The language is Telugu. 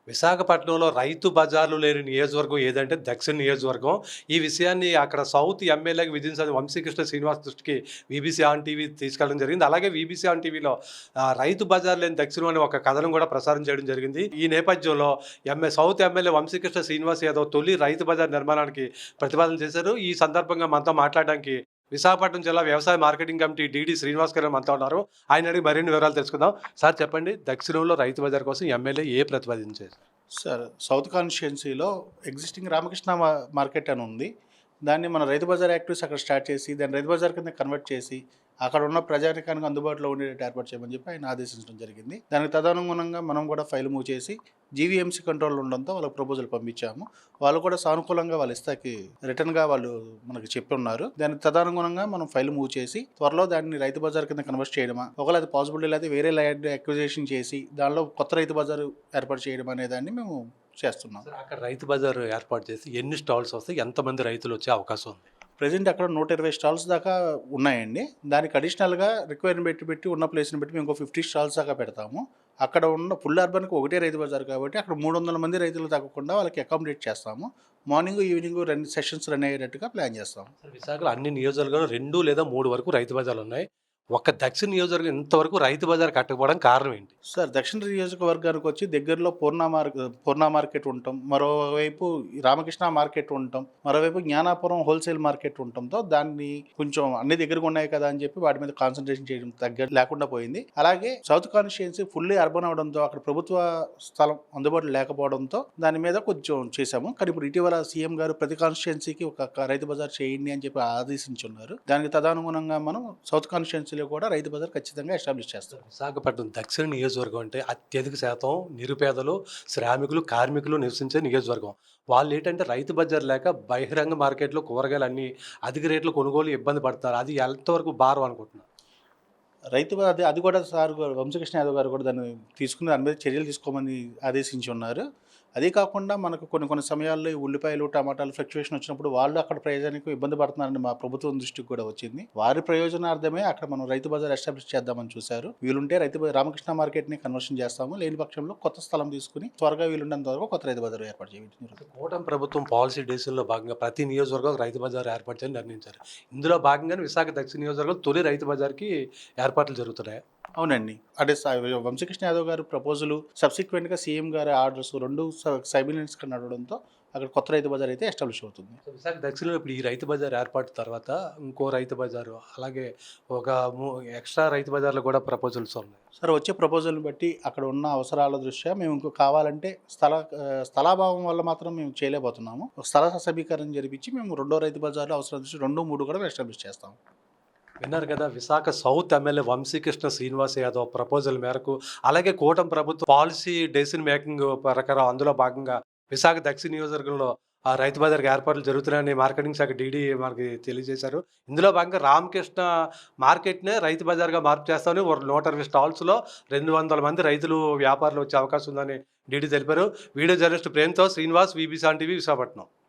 విశాఖపట్నంలో రైతు బజార్లు లేని నియోజకవర్గం ఏదంటే దక్షిణ నియోజకవర్గం. ఈ విషయాన్ని అక్కడ సౌత్ ఎమ్మెల్యేగా విధించిన వంశీకృష్ణ శ్రీనివాస్ దృష్టికి వీబీసీ ఆన్ టీవీ తీసుకెళ్ళడం జరిగింది. అలాగే వీబీసీ ఆన్ టీవీలో రైతు బజార్ లేని దక్షిణం అనే ఒక కథనం కూడా ప్రసారం చేయడం జరిగింది. ఈ నేపథ్యంలో సౌత్ ఎమ్మెల్యే వంశీకృష్ణ శ్రీనివాస్ యాదవ్ తొలి రైతు బజార్ నిర్మాణానికి ప్రతిపాదన చేశారు. ఈ సందర్భంగా మనతో మాట్లాడడానికి విశాఖపట్నం జిల్లా వ్యవసాయ మార్కెటింగ్ కమిటీ డీడీ శ్రీనివాస్ గారు మనతో ఉన్నారు. ఆయన అడిగి మరిన్ని వివరాలు తెలుసుకుందాం. సార్ చెప్పండి, దక్షిణంలో రైతు బజార్ కోసం ఎమ్మెల్యే ప్రతిపాదించారు? సార్, సౌత్ కాన్స్టిట్యుయెన్సీలో ఎగ్జిస్టింగ్ రామకృష్ణ మార్కెట్ అని ఉంది. దాన్ని మన రైతు బజార్ యాక్టివిటీస్ అక్కడ స్టార్ట్ చేసి దాన్ని రైతు బజార్ కింద కన్వర్ట్ చేసి అక్కడ ఉన్న ప్రజానికానికి అందుబాటులో ఉండేటట్టు ఏర్పాటు చేయమని చెప్పి ఆయన ఆదేశించడం జరిగింది. దానికి తదనుగుణంగా మనం కూడా ఫైల్ మూవ్ చేసి జీవీఎంసీ కంట్రోల్ ఉండడంతో వాళ్ళకి ప్రపోజల్ పంపించాము. వాళ్ళు కూడా సానుకూలంగా వాళ్ళ ఇస్తాకి రిటర్న్గా వాళ్ళు మనకి చెప్పి ఉన్నారు. దానికి తదనుగుణంగా మనం ఫైల్ మూవ్ చేసి త్వరలో దాన్ని రైతు బజార్ కింద కన్వర్ట్ చేయడమా, ఒకవేళ అది పాసిబిలిటీ అయితే వేరే ల్యాండ్ అక్విజిషన్ చేసి దానిలో కొత్త రైతు బజార్ ఏర్పాటు చేయడం అనే దాన్ని మేము చేస్తున్నాం. అక్కడ రైతు బజార్ ఏర్పాటు చేసి ఎన్ని స్టాల్స్ వస్తాయి, ఎంతమంది రైతులు వచ్చే అవకాశం ఉంది? ప్రజెంట్ అక్కడ 120 స్టాల్స్ దాకా ఉన్నాయండి. దానికి అడిషనల్గా రిక్వైర్మెంట్ పెట్టి ఉన్న ప్లేస్ని బట్టి మేము ఇంకో 50 స్టాల్స్ దాకా పెడతాము. అక్కడ ఉన్న ఫుల్ అర్బన్కి ఒకటే రైతు బజార్ కాబట్టి అక్కడ 300 మంది రైతులు తగ్గకుండా వాళ్ళకి అకామిడేట్ చేస్తాము. మార్నింగ్ ఈవినింగ్ 2 సెషన్స్ రన్ అయ్యేటట్టుగా ప్లాన్ చేస్తాము. విశాఖలో అన్ని నియోజకవర్గాలు 2 లేదా 3 వరకు రైతు బజార్లు ఉన్నాయి. ఒక్క దక్షిణ నియోజకవర్గం ఇంతవరకు రైతు బజార్ కట్టకపోవడం కారణం ఏంటి? సార్, దక్షిణ నియోజకవర్గానికి వచ్చి దగ్గరలో పూర్ణ మార్కెట్ ఉంటాం, మరోవైపు రామకృష్ణ మార్కెట్ ఉంటాం, మరోవైపు జ్ఞానాపురం హోల్సేల్ మార్కెట్ ఉండటంతో దాన్ని కొంచెం అన్ని దగ్గరగా ఉన్నాయి కదా అని చెప్పి వాటి మీద కాన్సన్ట్రేషన్ చేయడం లేకుండా పోయింది. అలాగే సౌత్ కాన్స్టిట్యుయెన్సీ ఫుల్లీ అర్బన్ అవడంతో అక్కడ ప్రభుత్వ స్థలం అందుబాటులో లేకపోవడంతో దాని మీద కొంచెం చేశాము. కానీ ఇప్పుడు ఇటీవల సీఎం గారు ప్రతి కాన్స్టిట్యుయెన్సీకి ఒక రైతు బజార్ చేయండి అని చెప్పి ఆదేశించున్నారు. దానికి తదనుగుణంగా మనం సౌత్ కాన్స్టిట్యుయెన్సీ కూడా రైతు బజార్ ఖచ్చితంగా ఎస్టాబ్లిష్ చేస్తారు. విశాఖపట్నం దక్షిణ నియోజకవర్గం అంటే అత్యధిక శాతం నిరుపేదలు, శ్రామికులు, కార్మికులు నివసించే నియోజకవర్గం. వాళ్ళు ఏంటంటే రైతు బజార్ లేక బహిరంగ మార్కెట్లో కూరగాయలు అన్ని అధిక రేట్లు కొనుగోలు ఇబ్బంది పడతారు. అది ఎంతవరకు భారం అనుకుంటున్నారు? అది కూడా సార్ వంశకృష్ణ యాదవ్ గారు కూడా దాన్ని తీసుకుని దాని మీద చర్యలు తీసుకోమని ఆదేశించి ఉన్నారు. అదే కాకుండా మనకు కొన్ని సమయాల్లో ఈ ఉల్లిపాయలు, టమాటాలు ఫ్లక్చువేషన్ వచ్చినప్పుడు వాళ్ళు అక్కడ ప్రయోజనానికి ఇబ్బంది పడుతున్నారని మా ప్రభుత్వం దృష్టికి కూడా వచ్చింది. వారి ప్రయోజనార్థమే అక్కడ మనం రైతు బజార్ ఎస్టాబ్లిష్ చేద్దామని చూశారు. వీలుంటే రామకృష్ణ మార్కెట్ని కన్వర్షన్ చేస్తాము, లేని పక్షంలో కొత్త స్థలం తీసుకుని త్వరగా వీలుండేంత వరకు కొత్త రైతు బజార్ ఏర్పాటు చేయాలి. కూటమి ప్రభుత్వం పాలసీ డెసిషన్లో భాగంగా ప్రతి నియోజకవర్గం రైతు బజార్ ఏర్పాటు చేయాలని నిర్ణయించారు. ఇందులో భాగంగానే విశాఖ దక్షిణ నియోజకవర్గం తొలి రైతు బజార్కి ఏర్పాట్లు జరుగుతున్నాయి. అవునండి. అంటే వంశకృష్ణ యాదవ్ గారు ప్రపోజల్ సబ్సిక్వెంట్గా సీఎం గారి ఆర్డర్స్ 2 సైబిలియన్స్గా నడవడంతో అక్కడ కొత్త రైతు బజార్ అయితే ఎస్టాబ్లిష్ అవుతుంది. విశాఖ దక్షిణలో ఇప్పుడు ఈ రైతు బజార్ ఏర్పాటు తర్వాత ఇంకో రైతు బజారు, అలాగే ఒక ఎక్స్ట్రా రైతు బజార్లు కూడా ప్రపోజల్స్ ఉన్నాయి. సార్, వచ్చే ప్రపోజల్ని బట్టి అక్కడ ఉన్న అవసరాల దృష్ట్యా మేము ఇంకో కావాలంటే స్థలాభావం వల్ల మాత్రం మేము చేయలేకపోతున్నాము. స్థల సమీకరణ జరిపించి మేము రెండో రైతు బజార్లో అవసరం దృష్టి 2, 3 కూడా ఎస్టాబ్లిష్ చేస్తాము. విన్నారు కదా, Visakha south MLA Vamsikrishna Srinivas Yadav proposal మేరకు, అలాగే కూటమి ప్రభుత్వ పాలసీ డెసిషన్ మేకింగ్ ప్రకారం అందులో భాగంగా విశాఖ దక్షిణ నియోజకవర్గంలో రైతు బజార్కి ఏర్పాట్లు జరుగుతున్నాయని మార్కెటింగ్ శాఖ డీడీ మనకి తెలియజేశారు. ఇందులో భాగంగా రామకృష్ణ మార్కెట్నే రైతు బజార్గా మార్పు చేస్తామని 120 స్టాల్స్లో 200 మంది రైతులు, వ్యాపారులు వచ్చే అవకాశం ఉందని డీడీ తెలిపారు. వీడియో జర్నలిస్ట్ ప్రేమ్తో Srinivas, VBC on TV, Visakhapatnam.